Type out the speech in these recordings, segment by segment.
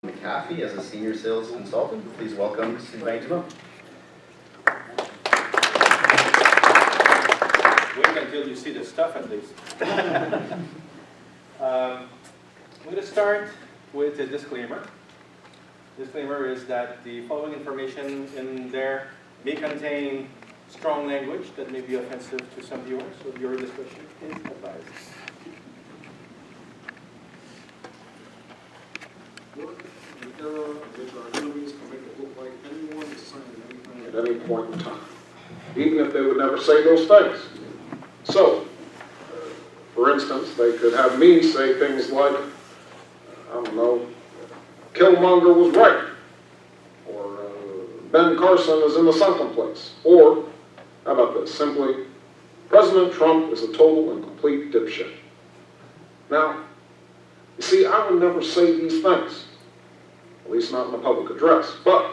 McAfee as a senior sales consultant. Please welcome Sylvain Dumas. Wait until you see the stuff at least. I'm going to start with a disclaimer. Disclaimer is that the following information in there may contain strong language that may be offensive to some viewers, so viewer discretion is advised. Which our enemies can make it look like anyone is saying anything at any point in time, even if they would never say those things. So, for instance, they could have me say things like, I don't know, Killmonger was right, or Ben Carson is in the sunken place, or, how about this, simply, President Trump is a total and complete dipshit. Now, you see, I would never say these things. At least not in a public address, but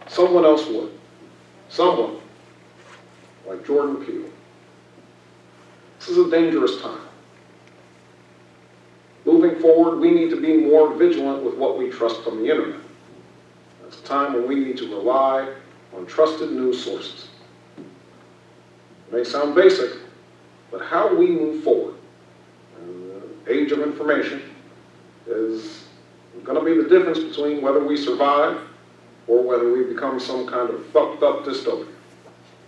someone else would. Someone like Jordan Peele. This is a dangerous time. Moving forward, we need to be more vigilant with what we trust from the internet. It's a time when we need to rely on trusted news sources. It may sound basic, but how we move forward in the age of information is going to be the difference between whether we survive or whether we become some kind of fucked up dystopia.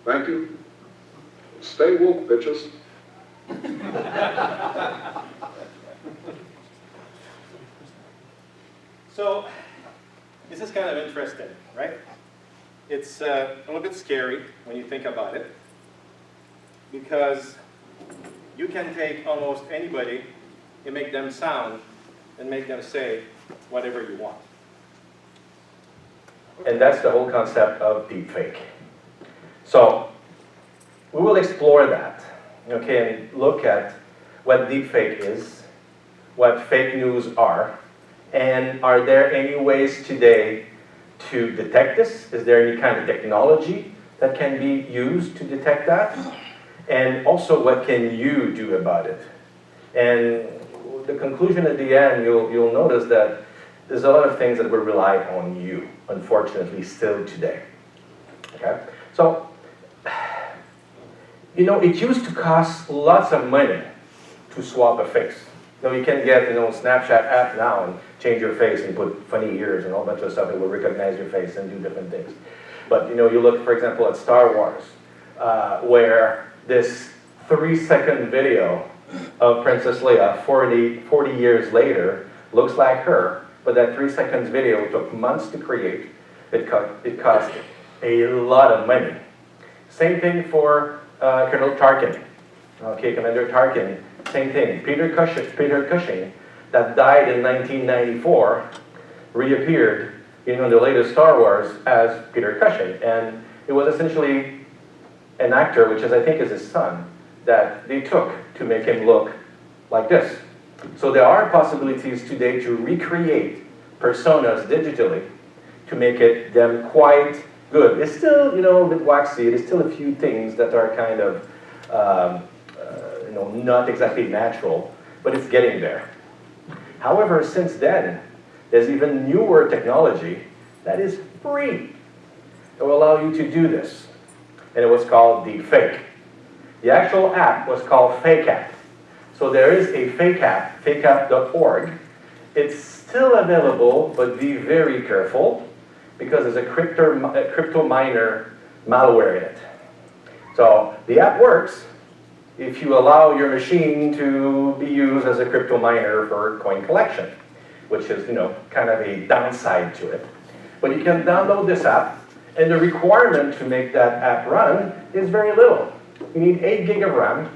Thank you. Stay woke, bitches. So, this is kind of interesting, right? It's a little bit scary when you think about it, because you can take almost anybody and make them sound and make them say whatever you want. And that's the whole concept of deepfake. So we will explore that, okay, and look at what deepfake is, what fake news are, and are there any ways today to detect this? Is there any kind of technology that can be used to detect that? And also, what can you do about it? And the conclusion at the end, you'll notice that there's a lot of things that will rely on you, unfortunately, still today. Okay? So, you know, it used to cost lots of money to swap a face. You know, you can get, Snapchat app now and change your face and put funny ears and a whole bunch of stuff that will recognize your face and do different things. But, you look, for example, at Star Wars, where this 3-second video of Princess Leia 40 years later looks like her, but that 3 seconds video took months to create. It cost a lot of money. Same thing for Colonel Tarkin. Okay, Commander Tarkin, same thing. Peter Cushing, that died in 1994, reappeared in the latest Star Wars as Peter Cushing. And it was essentially an actor, which I think is his son, that they took to make him look like this. So there are possibilities today to recreate personas digitally to make them quite good. It's still, a bit waxy. There's still a few things that are kind of, not exactly natural, but it's getting there. However, since then, there's even newer technology that is free that will allow you to do this. And it was called Deepfake. The actual app was called Fake App. So there is a Fake App, fakeapp.org. It's still available, but be very careful because there's a crypto miner malware in it. So the app works if you allow your machine to be used as a crypto miner for coin collection, which is, kind of a downside to it. But you can download this app, and the requirement to make that app run is very little. You need 8 gig of RAM,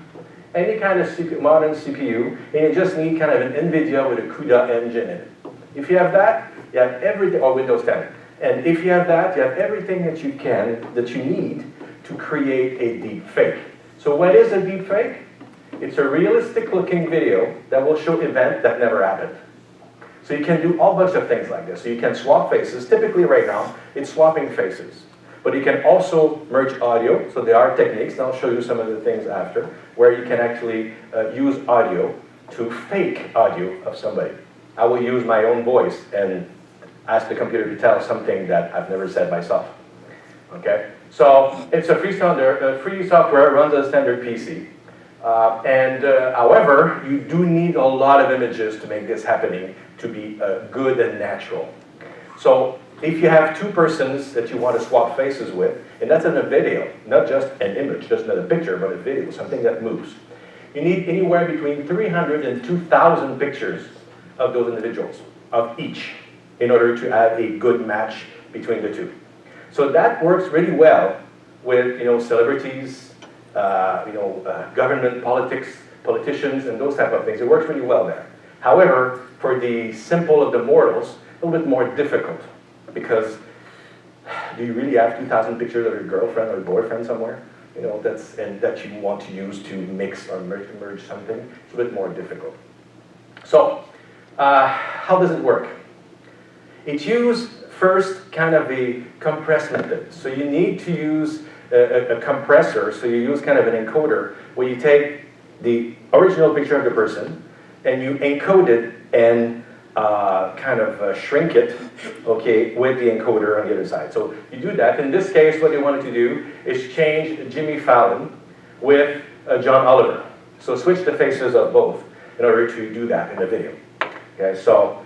any kind of modern CPU, and you just need kind of an NVIDIA with a CUDA engine in it. If you have that, you have everything, or Windows 10. And if you have that, you have everything that you need to create a deep fake. So what is a deep fake? It's a realistic looking video that will show events that never happened. So you can do a whole bunch of things like this. So you can swap faces. Typically right now, it's swapping faces. But you can also merge audio. So there are techniques, and I'll show you some of the things after, where you can actually use audio to fake audio of somebody. I will use my own voice and ask the computer to tell something that I've never said myself. Okay? So it's a free software, runs on a standard PC. However, you do need a lot of images to make this happening to be good and natural. So if you have two persons that you want to swap faces with, and that's in a video, not just an image, just not a picture, but a video, something that moves. You need anywhere between 300 and 2,000 pictures of those individuals, of each, in order to have a good match between the two. So that works really well with, celebrities, government politicians, and those type of things. It works really well there. However, for the simple of the mortals, a little bit more difficult, because do you really have 2,000 pictures of your girlfriend or boyfriend somewhere? That you want to use to mix or merge something? It's a bit more difficult. So, how does it work? It uses first kind of a compressed method. So you need to use a compressor, so you use kind of an encoder, where you take the original picture of the person, and you encode it and shrink it, okay, with the encoder on the other side. So you do that. In this case, what they wanted to do is change Jimmy Fallon with John Oliver. So switch the faces of both in order to do that in the video. Okay, so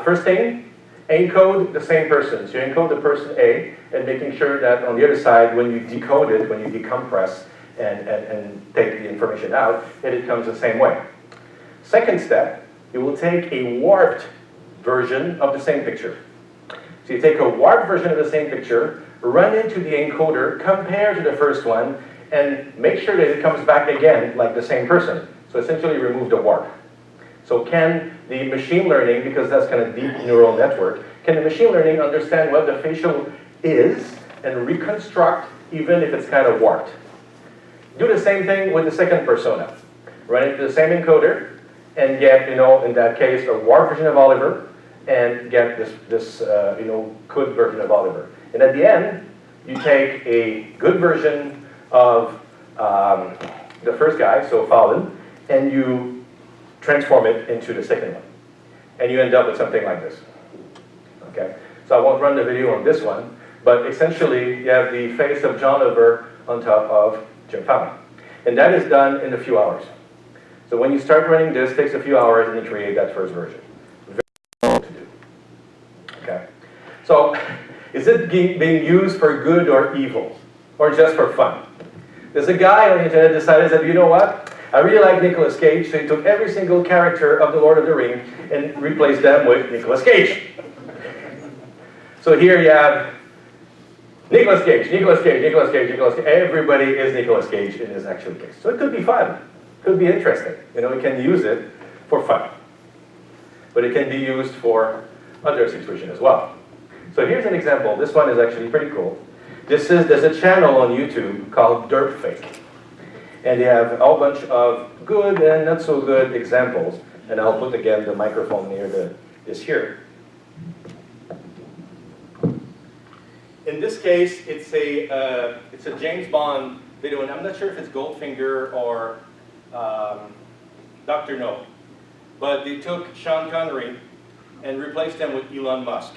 first thing, encode the same person. So you encode the person A, and making sure that on the other side, when you decode it, when you decompress and take the information out, that it comes the same way. Second step, you will take a warped version of the same picture. So you take a warped version of the same picture, run into the encoder, compare to the first one, and make sure that it comes back again like the same person. So essentially remove the warp. So can the machine learning, because that's kind of deep neural network, can the machine learning understand what the facial is and reconstruct even if it's kind of warped? Do the same thing with the second persona. Run it to the same encoder, and get, in that case, a warped version of Oliver, and get this good version of Oliver. And at the end, you take a good version of the first guy, so Fallon, and you transform it into the second one. And you end up with something like this. Okay? So I won't run the video on this one, but essentially, you have the face of John Oliver on top of Jim Fallon. And that is done in a few hours. So when you start running this, it takes a few hours and you create that first version. Very simple to do. Okay. So, is it being used for good or evil? Or just for fun? There's a guy on the internet decided that, you know what? I really like Nicolas Cage, so he took every single character of The Lord of the Rings and replaced them with Nicolas Cage. So here you have Nicolas Cage, Nicolas Cage, Nicolas Cage, Nicolas Cage. Everybody is Nicolas Cage in this actual case. So it could be fun. Could be interesting. We can use it for fun. But it can be used for other situations as well. So here's an example. This one is actually pretty cool. There's a channel on YouTube called Deepfakes. And they have a whole bunch of good and not so good examples. And I'll put again the microphone near this here. In this case, it's a James Bond video, and I'm not sure if it's Goldfinger or Dr. No. But they took Sean Connery and replaced him with Elon Musk.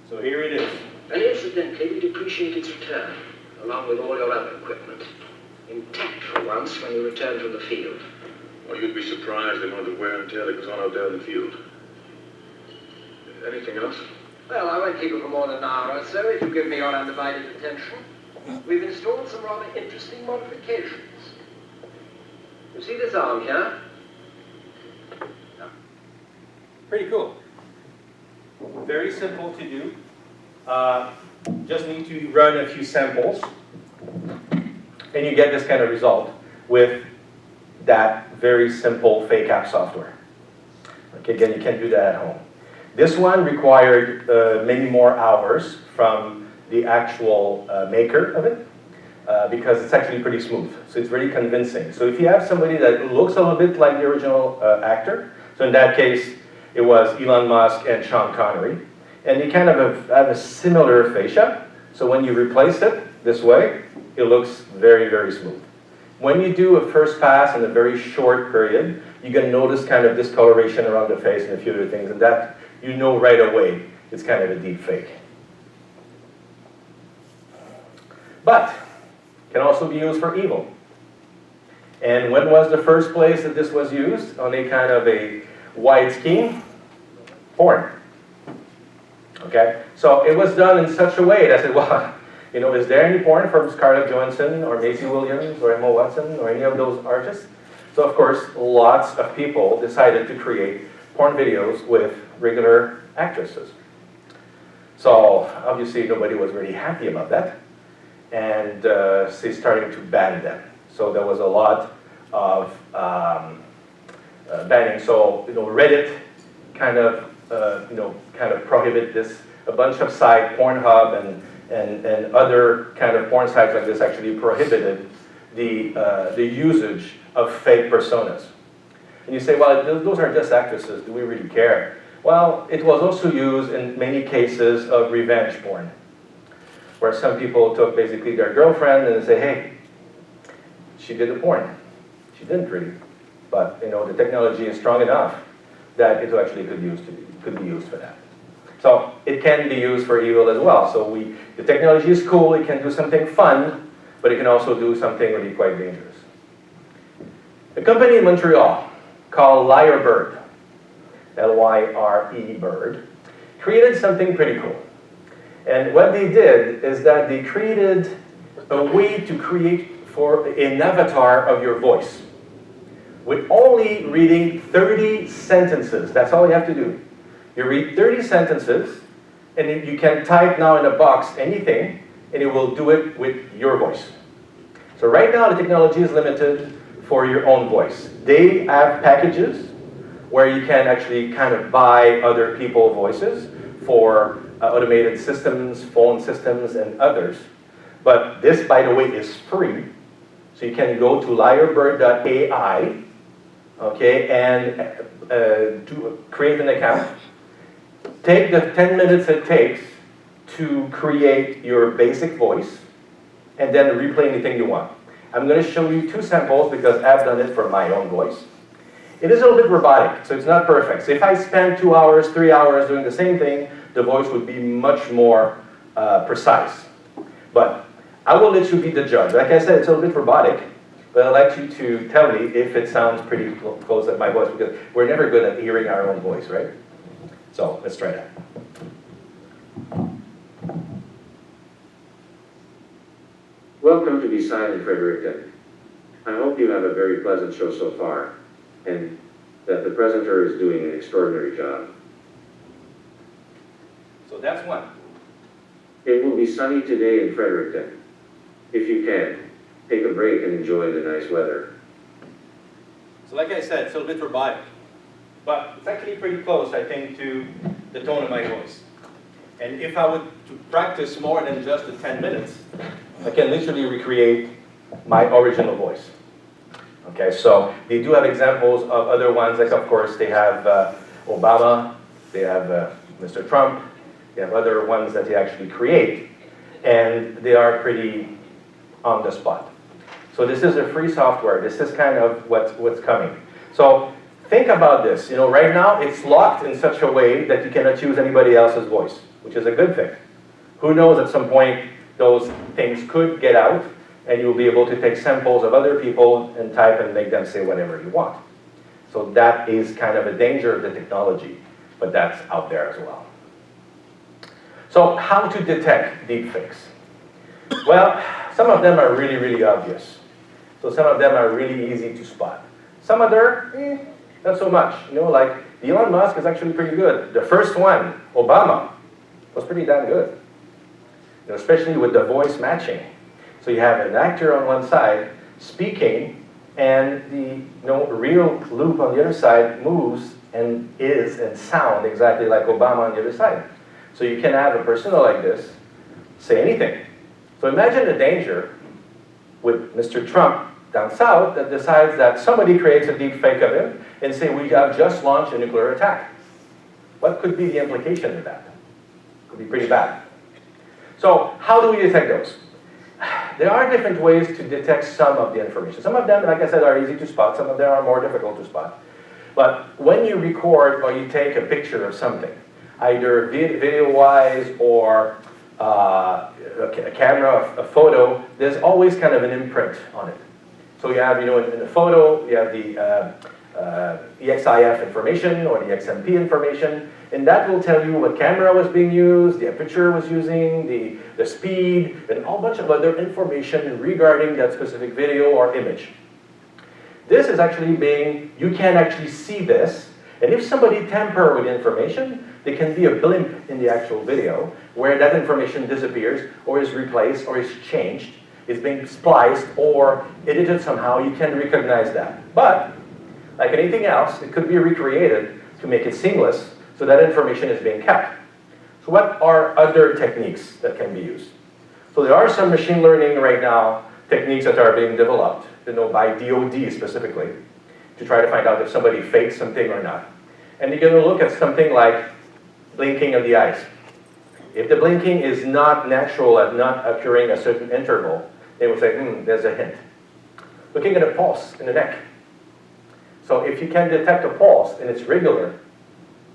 So here it is. And incidentally, we'd appreciate its return, along with all your other equipment. Intact for once when you return from the field. Well, you'd be surprised the amount of wear and tear that goes on out there in the field. Anything else? Well, I won't keep you for more than an hour or so if you give me your undivided attention. We've installed some rather interesting modifications. You see this arm here? Pretty cool. Very simple to do. Just need to run a few samples, and you get this kind of result with that very simple fake app software. Okay, again, you can't do that at home. This one required many more hours from the actual maker of it, because it's actually pretty smooth. So it's very convincing. So if you have somebody that looks a little bit like the original actor, so in that case, it was Elon Musk and Sean Connery, and they kind of have a similar fascia. So when you replace it this way, it looks very, very smooth. When you do a first pass in a very short period, you're going to notice kind of discoloration around the face and a few other things, and that you know right away it's kind of a deep fake. But can also be used for evil. And when was the first place that this was used on a kind of a wide scheme? Porn. Okay? So it was done in such a way that I said, well, you know, is there any porn from Scarlett Johansson or Maisie Williams or Emma Watson or any of those artists? So of course, lots of people decided to create porn videos with regular actresses. So obviously nobody was really happy about that. And they started to ban them. So there was a lot of banning. So, you know, Reddit kind of prohibit this. A bunch of sites, Pornhub and other kind of porn sites like this actually prohibited the usage of fake personas. And you say, well, those are just actresses. Do we really care? Well, it was also used in many cases of revenge porn, where some people took basically their girlfriend and say, hey, she did the porn. She didn't really. But, you know, the technology is strong enough that it actually could be used for that. So it can be used for evil as well. So the technology is cool, it can do something fun, but it can also do something really quite dangerous. A company in Montreal called Lyrebird, L-Y-R-E Bird, created something pretty cool. And what they did is that they created a way to create for an avatar of your voice with only reading 30 sentences. That's all you have to do. You read 30 sentences, and you can type now in a box anything, and it will do it with your voice. So right now, the technology is limited for your own voice. They have packages where you can actually kind of buy other people's voices for automated systems, phone systems, and others. But this, by the way, is free. So you can go to lyrebird.ai, okay, and create an account. Take the 10 minutes it takes to create your basic voice, and then replay anything you want. I'm going to show you 2 samples because I've done it for my own voice. It is a little bit robotic, so it's not perfect. So if I spend 2 hours, 3 hours doing the same thing, the voice would be much more precise. But I will let you be the judge. Like I said, it's a little bit robotic, but I'd like you to tell me if it sounds pretty close to my voice, because we're never good at hearing our own voice, right? So let's try that. Welcome to BSides in Fredericton. I hope you have a very pleasant show so far, and that the presenter is doing an extraordinary job. So that's one. It will be sunny today in Fredericton. If you can, take a break and enjoy the nice weather. So like I said, it's a little bit robotic. But it's actually pretty close, I think, to the tone of my voice. And if I were to practice more than just the 10 minutes, I can literally recreate my original voice. Okay, so they do have examples of other ones, like of course they have Obama, they have Mr. Trump, they have other ones that they actually create, and they are pretty on the spot. So this is a free software. This is kind of what's coming. So think about this. You know, right now it's locked in such a way that you cannot use anybody else's voice, which is a good thing. Who knows, at some point those things could get out, and you'll be able to take samples of other people and type and make them say whatever you want. So that is kind of a danger of the technology, but that's out there as well. So how to detect deepfakes? Well, some of them are really, really obvious. So some of them are really easy to spot. Some other, not so much. You know, like Elon Musk is actually pretty good. The first one, Obama, was pretty damn good. You know, especially with the voice matching. So you have an actor on one side speaking, and the real loop on the other side moves and sound exactly like Obama on the other side. So you can have a persona like this say anything. So imagine the danger with Mr. Trump down south that decides that somebody creates a deep fake of him and say, we have just launched a nuclear attack. What could be the implication of that? Could be pretty bad. So how do we detect those? There are different ways to detect some of the information. Some of them, like I said, are easy to spot. Some of them are more difficult to spot. But when you record or you take a picture of something, either video-wise or a camera, a photo, there's always kind of an imprint on it. So you have, in the photo, you have the EXIF information or the XMP information, and that will tell you what camera was being used, the aperture was using, the speed, and a whole bunch of other information regarding that specific video or image. This is actually you can actually see this, and if somebody tamper with the information, there can be a blimp in the actual video where that information disappears or is replaced or is changed, is being spliced or edited somehow. You can recognize that. But, like anything else, it could be recreated to make it seamless so that information is being kept. So what are other techniques that can be used? So there are some machine learning right now techniques that are being developed, by DoD specifically, to try to find out if somebody fakes something or not. And you're going to look at something like blinking of the eyes. If the blinking is not natural and not occurring at a certain interval, they will say, there's a hint. Looking at a pulse in the neck. So if you can detect a pulse and it's regular,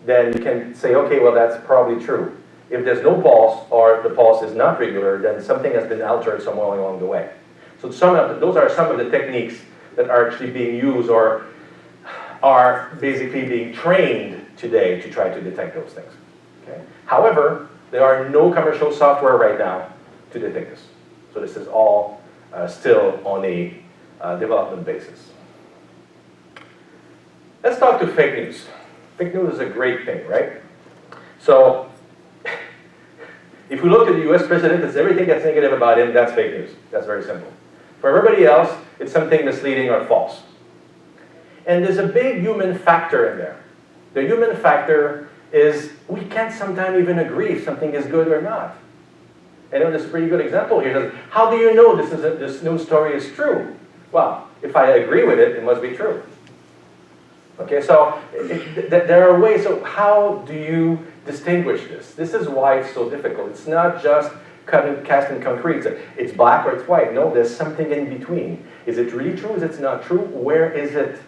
then you can say, okay, well, that's probably true. If there's no pulse or the pulse is not regular, then something has been altered somewhere along the way. So those are some of the techniques that are actually being used or are basically being trained today to try to detect those things. Okay? However, there are no commercial software right now to detect this. So this is all still on a development basis. Let's talk to fake news. Fake news is a great thing, right? So if we look at the US president, it's everything that's negative about him, that's fake news. That's very simple. For everybody else, it's something misleading or false. And there's a big human factor in there. The human factor is we can't sometimes even agree if something is good or not. And there's a pretty good example here. How do you know this news story is true? Well, if I agree with it, it must be true. Okay, so there are ways. So how do you distinguish this? This is why it's so difficult. It's not just cast in concrete. It's black or it's white. No, there's something in between. Is it really true? Is it not true? Where is it?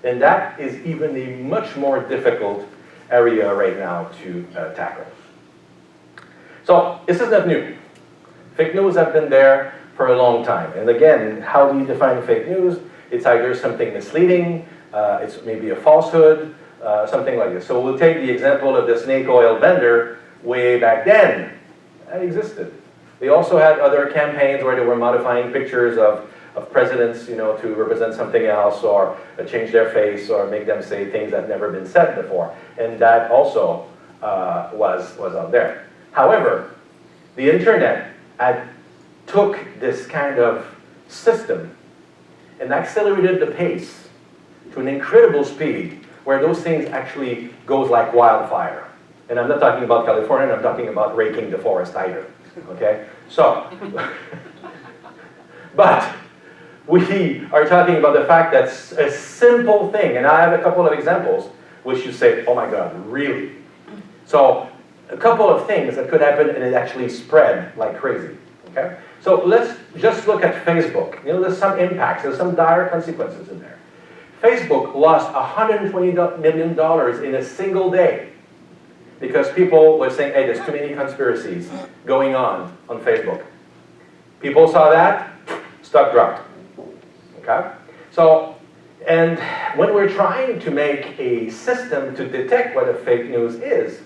And that is even a much more difficult area right now to tackle. So this is not new. Fake news have been there for a long time. And again, how do you define fake news? It's either something misleading, it's maybe a falsehood, something like this. So we'll take the example of the snake oil vendor way back then. That existed. They also had other campaigns where they were modifying pictures of presidents, to represent something else or change their face or make them say things that never been said before. And that also was out there. However, the internet took this kind of system and accelerated the pace to an incredible speed where those things actually goes like wildfire. And I'm not talking about California, I'm talking about raking the forest either. Okay? So, but we are talking about the fact that a simple thing, and I have a couple of examples which you say, oh my God, really? So, a couple of things that could happen and it actually spread like crazy. Okay? So let's just look at Facebook. There's some impacts, there's some dire consequences in there. Facebook lost $120 million in a single day because people were saying, hey, there's too many conspiracies going on Facebook. People saw that, stock dropped. Okay? So, and when we're trying to make a system to detect what a fake news is,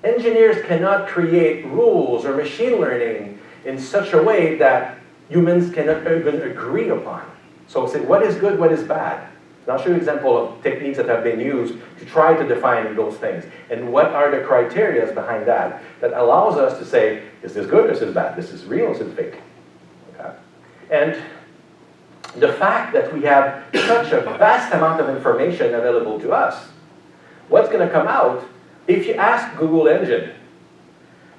engineers cannot create rules or machine learning in such a way that humans cannot even agree upon. So say, what is good, what is bad? And I'll show you an example of techniques that have been used to try to define those things. And what are the criteria behind that allows us to say, is this good, is this bad? This is real, is it fake? Okay? And the fact that we have such a vast amount of information available to us, what's going to come out if you ask Google Engine,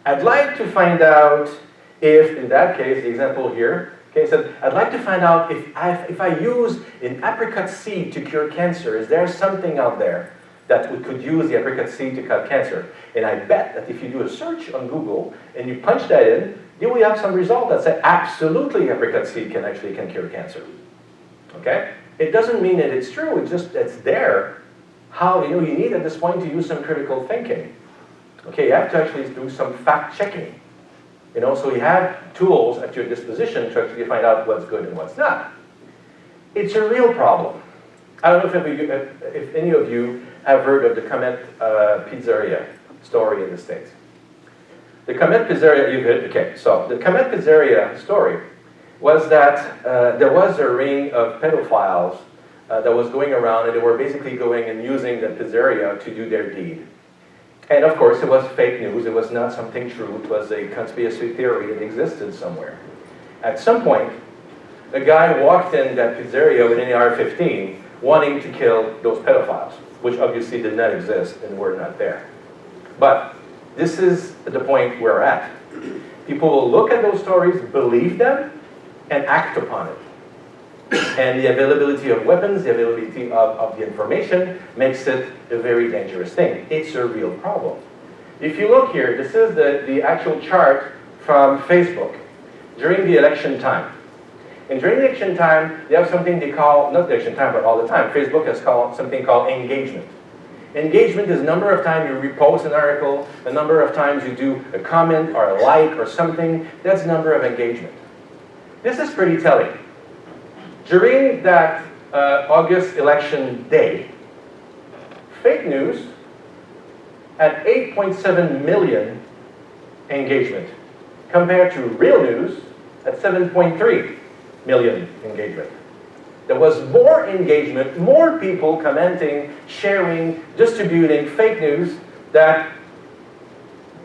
I'd like to find out if, in that case, the example here, okay, said, I'd like to find out if I use an apricot seed to cure cancer, is there something out there that we could use the apricot seed to cure cancer? And I bet that if you do a search on Google and you punch that in, you will have some result that say, absolutely, apricot seed can cure cancer. Okay? It doesn't mean that it's true, it's just, it's there. How, you need at this point to use some critical thinking. Okay, you have to actually do some fact checking. You know, so you have tools at your disposition to actually find out what's good and what's not. It's a real problem. I don't know if any of you have heard of the Comet Pizzeria story in the States. The Comet Pizzeria, you've heard, okay, so the Comet Pizzeria story was that there was a ring of pedophiles that was going around, and they were basically going and using the pizzeria to do their deed. And of course, it was fake news. It was not something true. It was a conspiracy theory that existed somewhere. At some point, a guy walked in that pizzeria with an AR-15 wanting to kill those pedophiles, which obviously did not exist and were not there. But this is the point we're at. People will look at those stories, believe them, and act upon it. And the availability of weapons, the availability of the information makes it a very dangerous thing. It's a real problem. If you look here, this is the actual chart from Facebook during the election time. And during the election time, they have something they call, not the election time, but all the time, Facebook has called something called engagement. Engagement is the number of times you repost an article, the number of times you do a comment or a like or something. That's the number of engagement. This is pretty telling. During that August election day, fake news had 8.7 million engagement, compared to real news at 7.3 million engagement. There was more engagement, more people commenting, sharing, distributing fake news than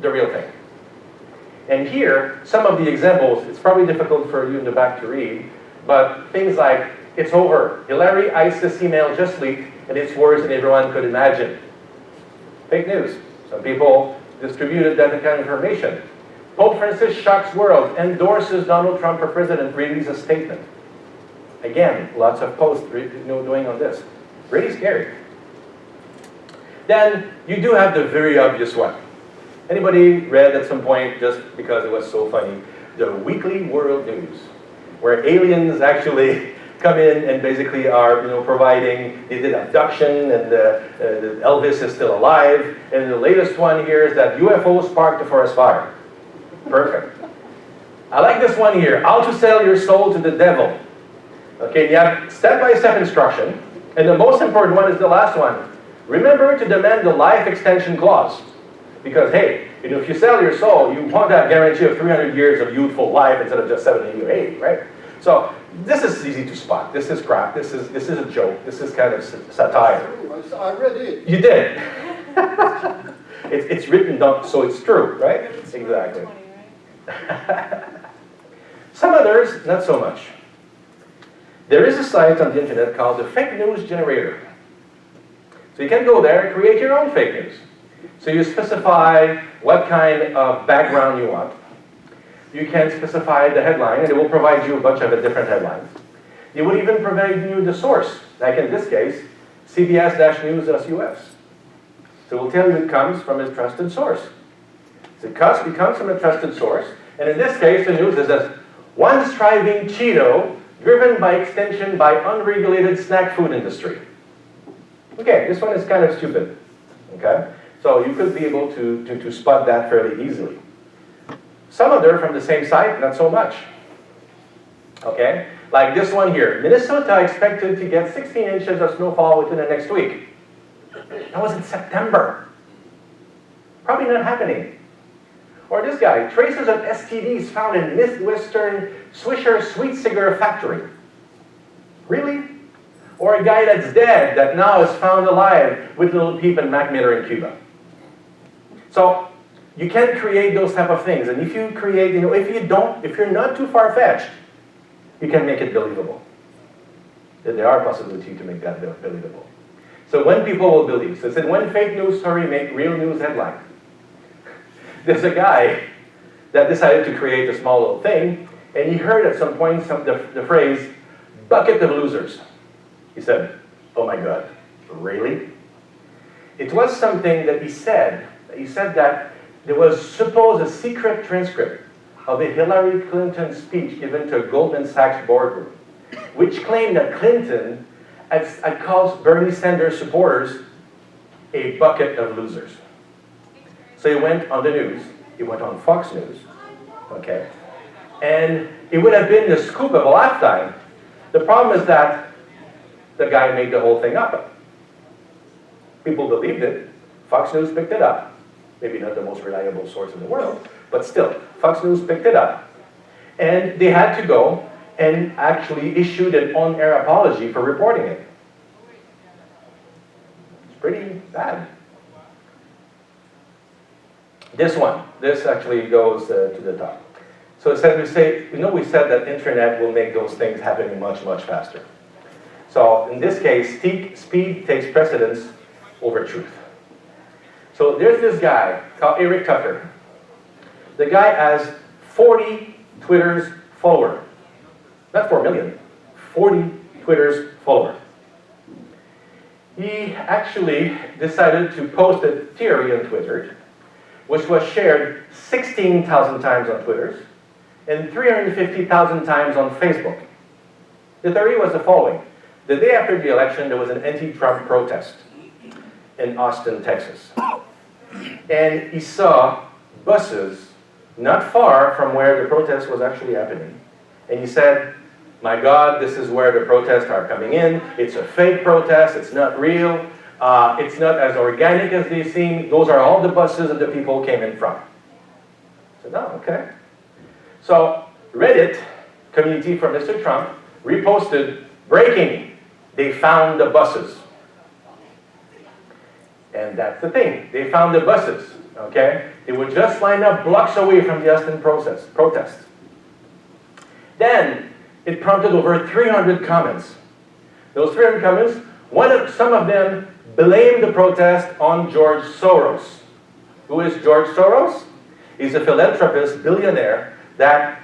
the real thing. And here, some of the examples, it's probably difficult for you in the back to read, but things like, it's over. Hillary ISIS email just leaked, and it's worse than everyone could imagine. Fake news. Some people distributed that kind of information. Pope Francis shocks world, endorses Donald Trump for president, releases a statement. Again, lots of posts doing on this. Really scary. Then, you do have the very obvious one. Anybody read at some point, just because it was so funny, the Weekly World News, where aliens actually come in and basically are, providing, they did abduction, and Elvis is still alive, and the latest one here is that UFO sparked the forest fire. Perfect. I like this one here, how to sell your soul to the devil. Okay, you have step-by-step instruction, and the most important one is the last one. Remember to demand the life extension clause. Because, hey, if you sell your soul, you want that guarantee of 300 years of youthful life instead of just 70 or 80, right? So this is easy to spot. This is crap. This is a joke. This is kind of satire. I read it. You did. It's written down, so it's true, right? Exactly. Some others, not so much. There is a site on the internet called the Fake News Generator. So you can go there and create your own fake news. So you specify what kind of background you want. You can specify the headline, and it will provide you a bunch of different headlines. It will even provide you the source, like in this case, CBS-News.us. So it will tell you it comes from a trusted source. So it comes from a trusted source, and in this case, the news is that one striving Cheeto, driven by extension by unregulated snack food industry. Okay, this one is kind of stupid, okay? So you could be able to spot that fairly easily. Some other from the same site, not so much. Okay? Like this one here. Minnesota expected to get 16 inches of snowfall within the next week. That was in September. Probably not happening. Or this guy. Traces of STDs found in Midwestern Swisher Sweet Cigar Factory. Really? Or a guy that's dead that now is found alive with Little Peep and Mac Miller in Cuba. So you can create those type of things, and if you create, if you're not too far-fetched, you can make it believable. There are possibilities to make that believable. So when people will believe, so it said when fake news story make real news headline. There's a guy that decided to create a small little thing, and he heard at some point the phrase, bucket of losers. He said, oh my God, really? It was something that he said that there was supposed a secret transcript of a Hillary Clinton speech given to a Goldman Sachs boardroom, which claimed that Clinton had called Bernie Sanders supporters a bucket of losers. So he went on the news, he went on Fox News, okay? And it would have been the scoop of a lifetime. The problem is that the guy made the whole thing up. People believed it. Fox News picked it up. Maybe not the most reliable source in the world, but still, Fox News picked it up. And they had to go and actually issued an on-air apology for reporting it. It's pretty bad. This actually goes to the top. So it said, we said that internet will make those things happen much, much faster. So in this case, speed takes precedence over truth. So there's this guy called Eric Tucker. The guy has 40 Twitter's followers. Not 4 million, 40 Twitter's followers. He actually decided to post a theory on Twitter, which was shared 16,000 times on Twitter and 350,000 times on Facebook. The theory was the following. The day after the election, there was an anti-Trump protest in Austin, Texas. And he saw buses not far from where the protest was actually happening. And he said, my God, this is where the protests are coming in. It's a fake protest. It's not real. It's not as organic as they seem. Those are all the buses that the people came in from. I said, oh, okay. So Reddit, community for Mr. Trump, reposted, breaking, they found the buses. And that's the thing, they found the buses, okay? They were just lined up blocks away from the Austin protest. Then, it prompted over 300 comments. Those 300 comments, some of them blamed the protest on George Soros. Who is George Soros? He's a philanthropist, billionaire, that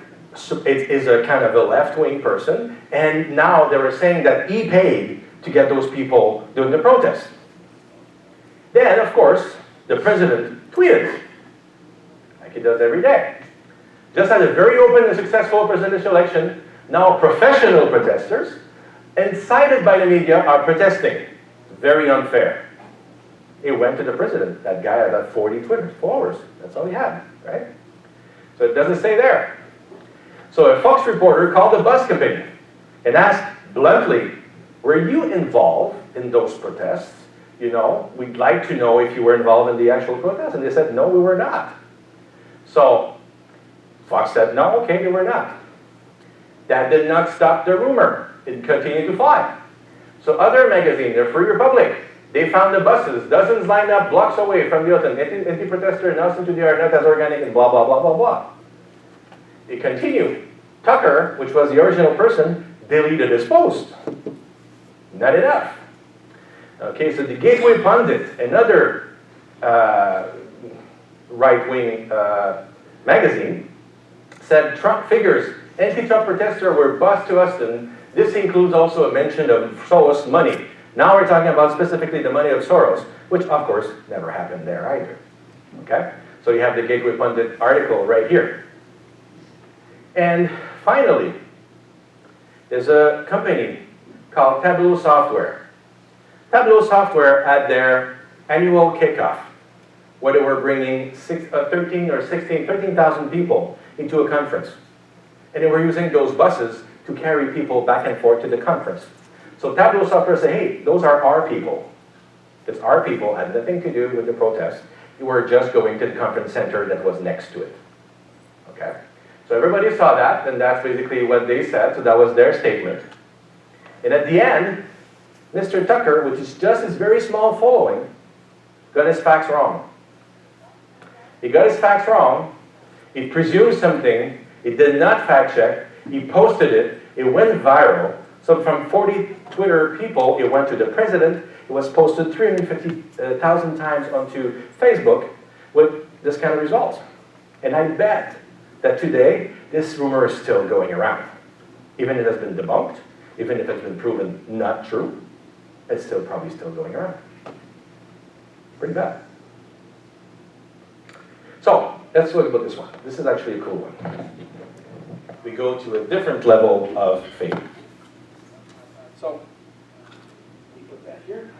is a kind of a left-wing person, and now they were saying that he paid to get those people doing the protest. Then, of course, the president tweeted, like he does every day. Just had a very open and successful presidential election, now professional protesters, incited by the media, are protesting. Very unfair. It went to the president. That guy had about 40 Twitter followers. That's all he had, right? So it doesn't stay there. So a Fox reporter called the bus company and asked bluntly, were you involved in those protests? You know, we'd like to know if you were involved in the actual protest. And they said, no, we were not. So Fox said, no, okay, they were not. That did not stop the rumor. It continued to fly. So other magazines, the Free Republic, they found the buses, dozens lined up blocks away from the anti-protester announcing to they are not as organic and blah, blah, blah, blah, blah. It continued. Tucker, which was the original person, deleted his post. Not enough. Okay, so the Gateway Pundit, another right-wing magazine, said Trump figures, anti-Trump protesters were bused to Austin. This includes also a mention of Soros money. Now we're talking about specifically the money of Soros, which of course never happened there either. Okay? So you have the Gateway Pundit article right here. And finally, there's a company called Tableau Software. Tableau Software had their annual kickoff, where they were bringing 13,000 people into a conference. And they were using those buses to carry people back and forth to the conference. So Tableau Software said, hey, those are our people. It's our people, had nothing to do with the protest. You were just going to the conference center that was next to it. Okay? So everybody saw that, and that's basically what they said, so that was their statement. And at the end, Mr. Tucker, which is just his very small following, got his facts wrong. He got his facts wrong, he presumed something, he did not fact check, he posted it, it went viral. So from 40 Twitter people, it went to the president, it was posted 350,000 times onto Facebook with this kind of result. And I bet that today, this rumor is still going around. Even if it has been debunked, even if it's been proven not true, it's still probably still going around. Pretty bad. So, let's look about this one. This is actually a cool one. We go to a different level of faith. So, we put that here.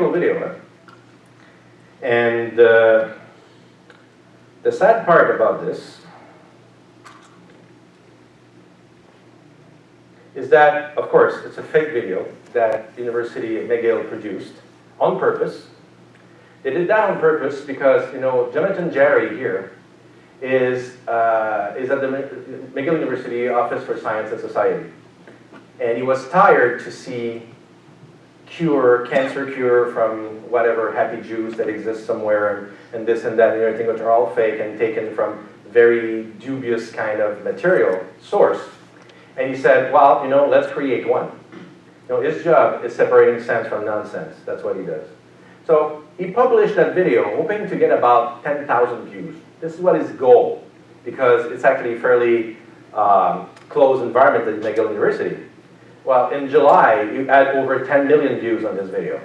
cool video, huh? And the sad part about this is that, of course, it's a fake video that University of McGill produced on purpose. They did that on purpose because, you know, Jonathan Jarry here is at the McGill University Office for Science and Society. And he was tired to see cancer cure from whatever happy juice that exists somewhere and this and that and everything, which are all fake and taken from very dubious kind of material source. And he said, well, you know, let's create one. You know, his job is separating sense from nonsense. That's what he does. So he published that video hoping to get about 10,000 views. This is what his goal, because it's actually a fairly closed environment at McGill University. Well, in July, you had over 10 million views on this video.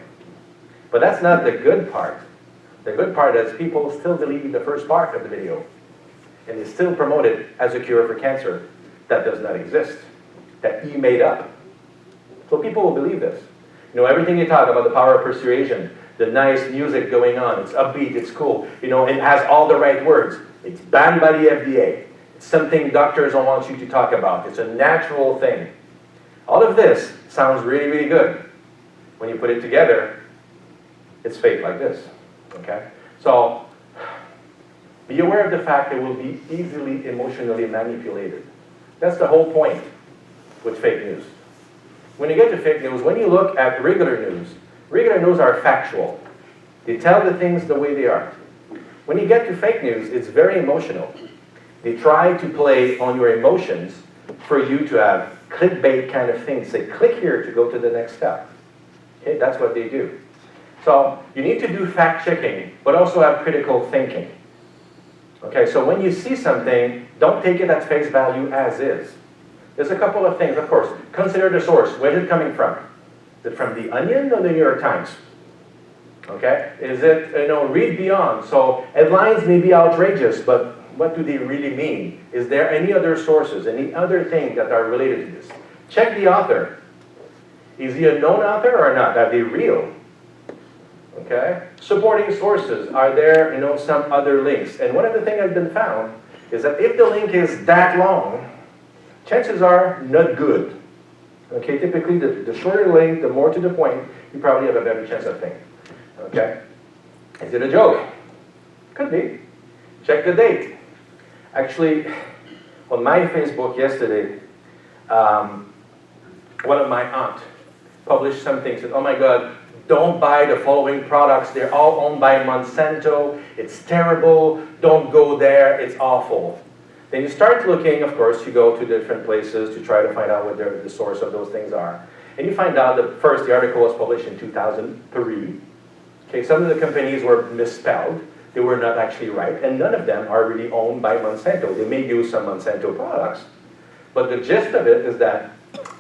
But that's not the good part. The good part is people still believe the first part of the video. And they still promote it as a cure for cancer that does not exist, that he made up. So people will believe this. You know, everything you talk about, the power of persuasion, the nice music going on, it's upbeat, it's cool, you know, it has all the right words. It's banned by the FDA. It's something doctors don't want you to talk about. It's a natural thing. All of this sounds really, really good. When you put it together, it's fake like this, okay? So, be aware of the fact it will be easily emotionally manipulated. That's the whole point with fake news. When you get to fake news, when you look at regular news are factual. They tell the things the way they are. When you get to fake news, it's very emotional. They try to play on your emotions for you to have clickbait kind of things. Say, click here to go to the next step. Okay, that's what they do. So you need to do fact checking, but also have critical thinking. Okay, so when you see something, don't take it at face value as is. There's a couple of things, of course. Consider the source. Where is it coming from? Is it from The Onion or the New York Times? Okay, is it, you know, read beyond. So headlines may be outrageous, but what do they really mean? Is there any other sources, any other things that are related to this? Check the author. Is he a known author or not? Are they real? Okay? Supporting sources. Are there, you know, some other links? And one of the things that's been found is that if the link is that long, chances are not good. Okay? Typically, the shorter link, the more to the point, you probably have a better chance of thinking. Okay? Is it a joke? Could be. Check the date. Actually, on my Facebook yesterday, one of my aunt published something, said, oh my God, don't buy the following products. They're all owned by Monsanto. It's terrible. Don't go there. It's awful. Then you start looking, of course, you go to different places to try to find out what the source of those things are. And you find out that first, the article was published in 2003. Okay, some of the companies were misspelled. They were not actually right, and none of them are really owned by Monsanto. They may use some Monsanto products, but the gist of it is that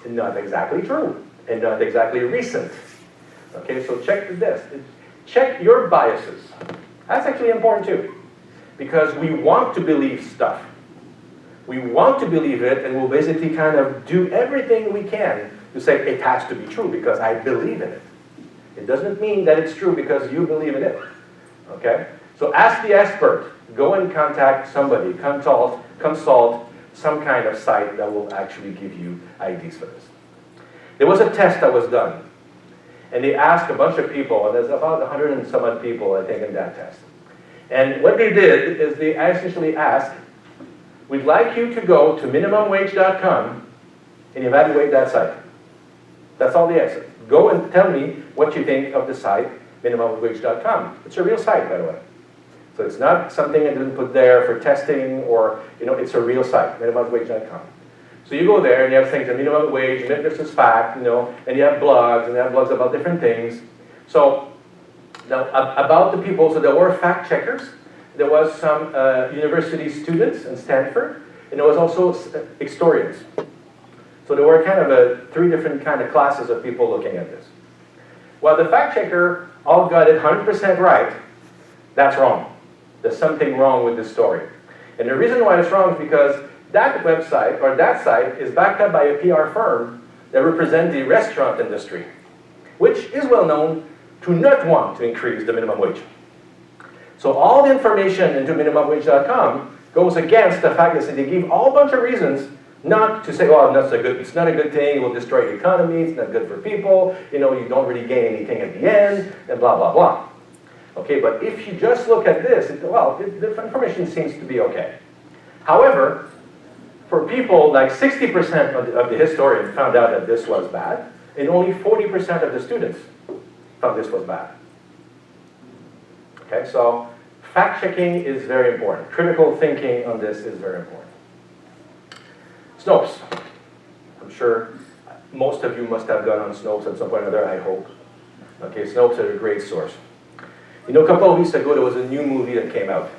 not exactly true, and not exactly recent. Okay, so check this. Check your biases. That's actually important too, because we want to believe stuff. We want to believe it, and we'll basically kind of do everything we can to say it has to be true because I believe in it. It doesn't mean that it's true because you believe in it. Okay? So ask the expert. Go and contact somebody. Consult some kind of site that will actually give you IDs for this. There was a test that was done. And they asked a bunch of people, and there's about 100 and some odd people, I think, in that test. And what they did is they essentially asked, we'd like you to go to minimumwage.com and evaluate that site. That's all they asked. Go and tell me what you think of the site, minimumwage.com. It's a real site, by the way. So it's not something I didn't put there for testing or, you know, it's a real site, minimumwage.com. So you go there and you have things like minimum wage, and this is fact, you know, and you have blogs, and you have blogs about different things. So now about the people, so there were fact checkers, there was some university students in Stanford, and there was also historians. So there were kind of three different kind of classes of people looking at this. While the fact checker all got it 100% right, that's wrong. There's something wrong with this story. And the reason why it's wrong is because that website, or that site, is backed up by a PR firm that represents the restaurant industry, which is well known to not want to increase the minimum wage. So all the information into minimumwage.com goes against the fact that they give all bunch of reasons not to say, oh, it's not a good thing, it will destroy the economy, it's not good for people, you know, you don't really gain anything at the end, and blah, blah, blah. Okay, but if you just look at this, the information seems to be okay. However, for people, like 60% of the historians found out that this was bad, and only 40% of the students found this was bad. Okay, so fact-checking is very important. Critical thinking on this is very important. Snopes. I'm sure most of you must have gone on Snopes at some point or another, I hope. Okay, Snopes are a great source. You know, a couple of weeks ago, there was a new movie that came out.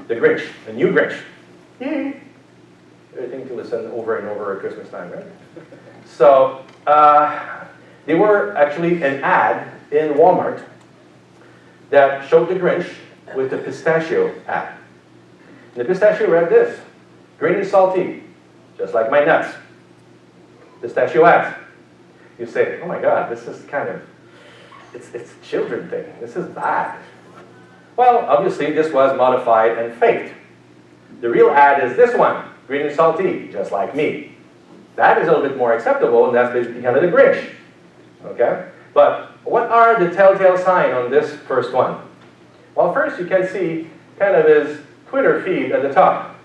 The Grinch, a new Grinch. Yay! Everything to listen over and over at Christmas time, right? So, they were actually an ad in Walmart that showed the Grinch with the pistachio ad. And the pistachio read this: green and salty, just like my nuts. Pistachio ads. You say, oh my God, this is kind of, it's a children thing. This is bad. Well, obviously this was modified and faked. The real ad is this one, green and salty, just like me. That is a little bit more acceptable, and that's basically kind of the Grinch. Okay? But what are the telltale signs on this first one? Well, first you can see kind of his Twitter feed at the top.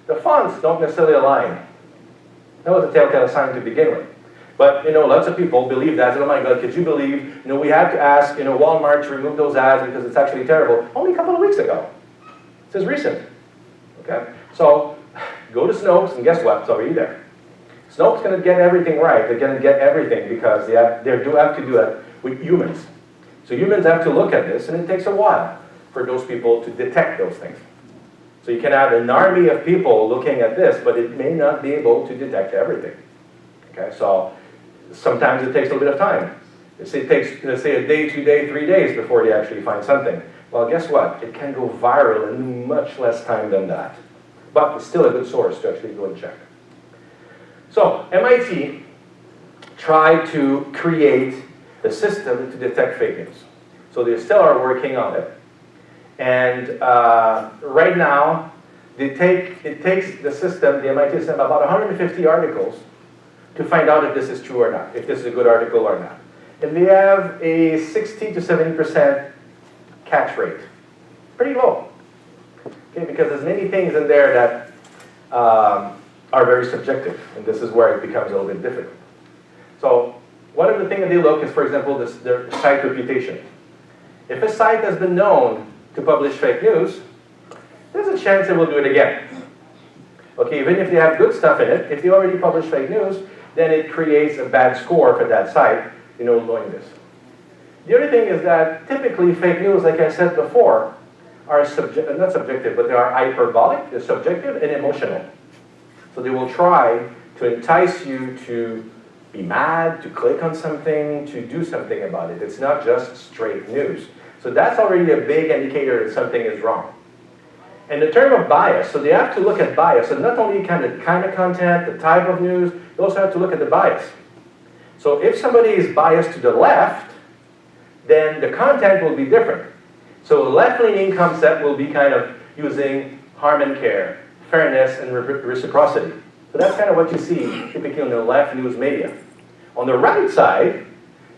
The fonts don't necessarily align. That was a telltale sign to begin with. But, you know, lots of people believe that. Oh my God, could you believe, you know, we had to ask, you know, Walmart to remove those ads because it's actually terrible. Only a couple of weeks ago. This is recent. Okay? So, go to Snopes, and guess what? It's already there. Snopes going to get everything right. They're going to get everything because they do have to do it with humans. So humans have to look at this, and it takes a while for those people to detect those things. So you can have an army of people looking at this, but it may not be able to detect everything. Okay, so sometimes it takes a little bit of time. It takes, let's say, a day, 2 days, 3 days before they actually find something. Well, guess what? It can go viral in much less time than that. But it's still a good source to actually go and check. So MIT tried to create a system to detect fake news. So they still are working on it. And right now, it takes the system, the MIT system, about 150 articles to find out if this is true or not, if this is a good article or not. And they have a 60 to 70% catch rate. Pretty low. Okay, because there's many things in there that are very subjective, and this is where it becomes a little bit difficult. So one of the things that they look is, for example, their site reputation. If a site has been known to publish fake news, there's a chance it will do it again. Okay, even if they have good stuff in it, if they already publish fake news, then it creates a bad score for that site, you know, knowing this. The other thing is that typically fake news, like I said before, are not subjective, but they are hyperbolic, they're subjective and emotional. So they will try to entice you to be mad, to click on something, to do something about it. It's not just straight news. So that's already a big indicator that something is wrong. And the term of bias, so they have to look at bias, and not only kind of content, the type of news, they also have to look at the bias. So if somebody is biased to the left, then the content will be different. So a left-leaning concept will be kind of using harm and care, fairness, and reciprocity. So that's kind of what you see typically on the left news media. On the right side,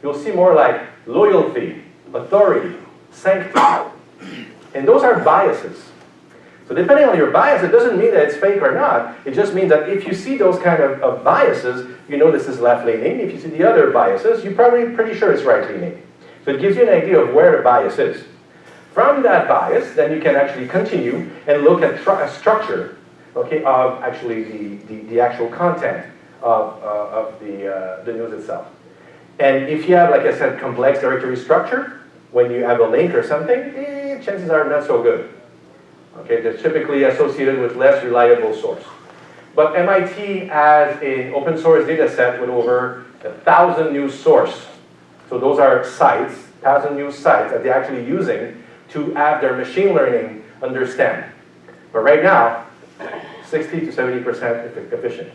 you'll see more like loyalty, authority, sanctity. And those are biases. So depending on your bias, it doesn't mean that it's fake or not. It just means that if you see those kind of biases, you know this is left-leaning. If you see the other biases, you're probably pretty sure it's right-leaning. So it gives you an idea of where the bias is. From that bias, then you can actually continue and look at a structure, okay, of actually the actual content of the news itself. And if you have, like I said, complex directory structure, when you have a link or something, chances are not so good. Okay, they're typically associated with less reliable source. But MIT has an open source data set with over 1,000 news sources. So those are sites, 1,000 news sites that they're actually using to have their machine learning understand. But right now, 60 to 70% efficient.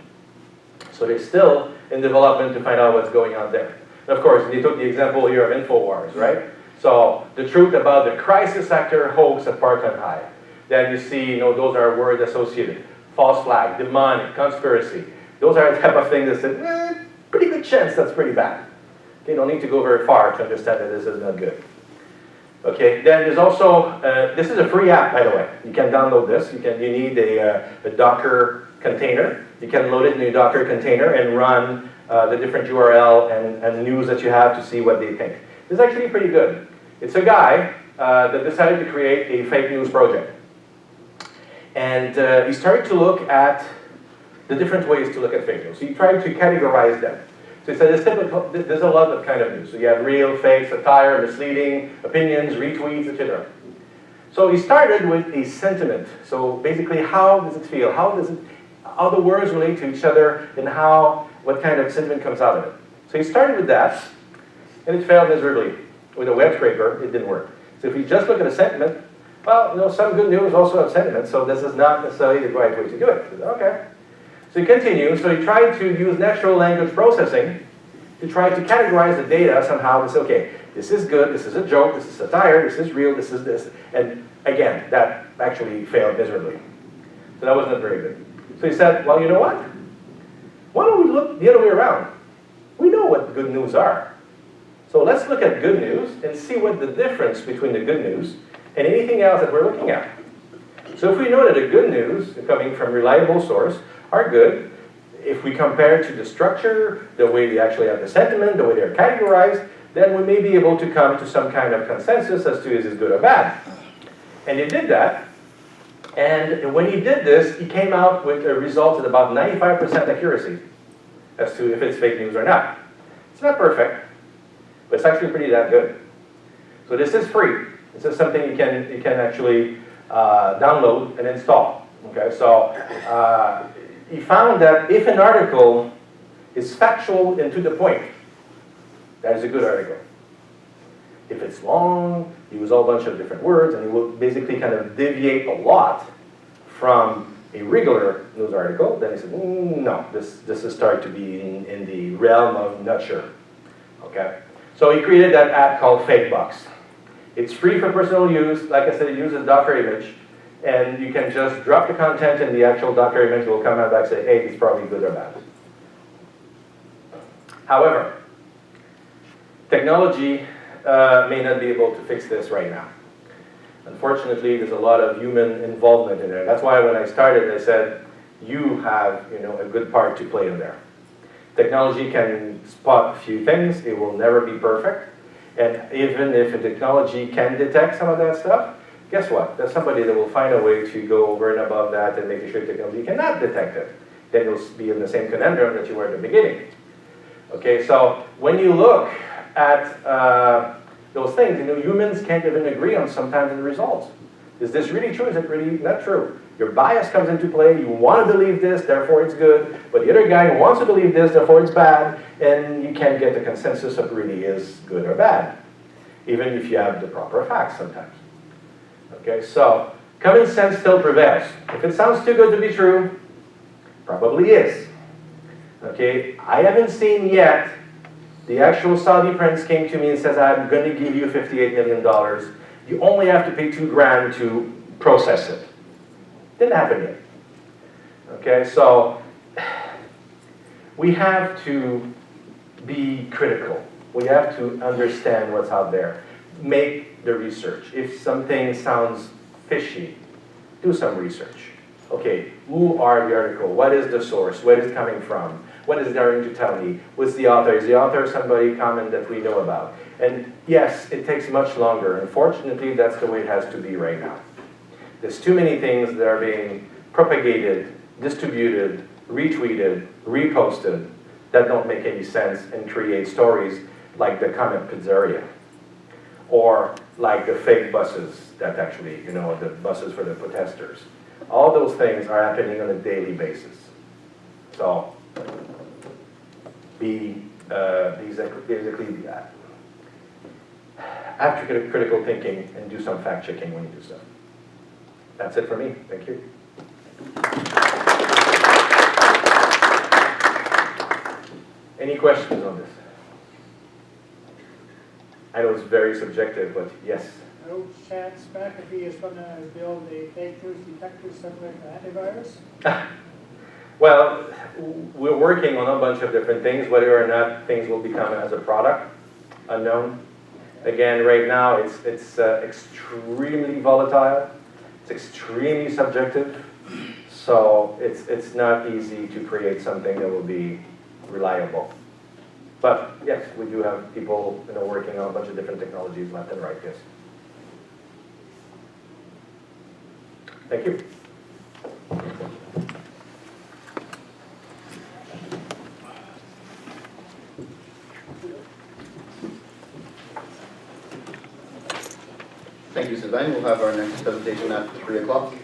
So they're still in development to find out what's going on there. And of course, they took the example here of InfoWars, right? So the truth about the crisis actor hoax at Parkland High. Then you see, those are words associated. False flag, demonic, conspiracy. Those are the type of things that said, pretty good chance that's pretty bad. Okay, you don't need to go very far to understand that this is not good. Okay, then there's also, this is a free app, by the way. You can download this. You need a Docker container. You can load it in a Docker container and run the different URL and news that you have to see what they think. This is actually pretty good. It's a guy that decided to create a fake news project. And he started to look at the different ways to look at fake news. He tried to categorize them. So he said there's a lot of kind of news. So you have real, fake, satire, misleading, opinions, retweets, etc. So he started with a sentiment. So basically, how does it feel? How the words relate to each other, and what kind of sentiment comes out of it. So he started with that, and it failed miserably. With a web scraper, it didn't work. So if you just look at a sentiment, well, some good news also have sentiment, so this is not necessarily the right way to do it. He said, okay. So he continued. So he tried to use natural language processing to try to categorize the data somehow and say, okay, this is good, this is a joke, this is satire, this is real, this is this. And again, that actually failed miserably. So that wasn't very good. So he said, well, you know what? Why don't we look the other way around? We know what good news are. So let's look at good news and see what the difference between the good news and anything else that we're looking at. So if we know that the good news coming from reliable source are good, if we compare to the structure, the way they actually have the sentiment, the way they're categorized, then we may be able to come to some kind of consensus as to is it good or bad. And he did that. And when he did this, he came out with a result at about 95% accuracy as to if it's fake news or not. It's not perfect, but it's actually pretty that good. So this is free. This is something you can actually download and install. Okay, so he found that if an article is factual and to the point, that is a good article. If it's long, use a whole bunch of different words, and it will basically kind of deviate a lot from a regular news article, then he said, no, this is starting to be in the realm of not sure. Okay? So he created that app called Fakebox. It's free for personal use. Like I said, it uses Docker image. And you can just drop the content and the actual Docker image will come out back and say, hey, it's probably good or bad. However, technology may not be able to fix this right now. Unfortunately, there's a lot of human involvement in there. That's why when I started, I said, you have a good part to play in there. Technology can spot a few things. It will never be perfect. And even if a technology can detect some of that stuff, guess what? There's somebody that will find a way to go over and above that and make sure technology cannot detect it. Then you'll be in the same conundrum that you were at the beginning. Okay, so when you look at those things, humans can't even agree on sometimes the results. Is this really true? Is it really not true? Your bias comes into play. You want to believe this, therefore it's good. But the other guy wants to believe this, therefore it's bad. And you can't get the consensus of really is good or bad, even if you have the proper facts sometimes. Okay, so common sense still prevails. If it sounds too good to be true, probably is. Okay, I haven't seen yet the actual Saudi prince came to me and says, I'm going to give you $58 million. You only have to pay $2,000 to process it. Didn't happen yet. Okay, so we have to be critical. We have to understand what's out there. Make the research. If something sounds fishy, do some research. Okay, who are the article? What is the source? Where is it coming from? What is it going to tell me? What's the author? Is the author somebody common that we know about? And yes, it takes much longer. Unfortunately, that's the way it has to be right now. There's too many things that are being propagated, distributed, retweeted, reposted that don't make any sense and create stories like the Comet Pizzeria. Or like the fake buses that actually, the buses for the protesters. All those things are happening on a daily basis. So, basically have critical thinking and do some fact checking when you do stuff. That's it for me. Thank you. Any questions on this? I know it's very subjective, but yes. No chance McAfee is going to build a fake news detector similar to antivirus? Well, we're working on a bunch of different things, whether or not things will become as a product, unknown. Again, right now it's extremely volatile, it's extremely subjective, so it's not easy to create something that will be reliable. But yes, we do have people working on a bunch of different technologies left and right, yes. Thank you. Thank you, Sylvain. We'll have our next presentation at 3 o'clock.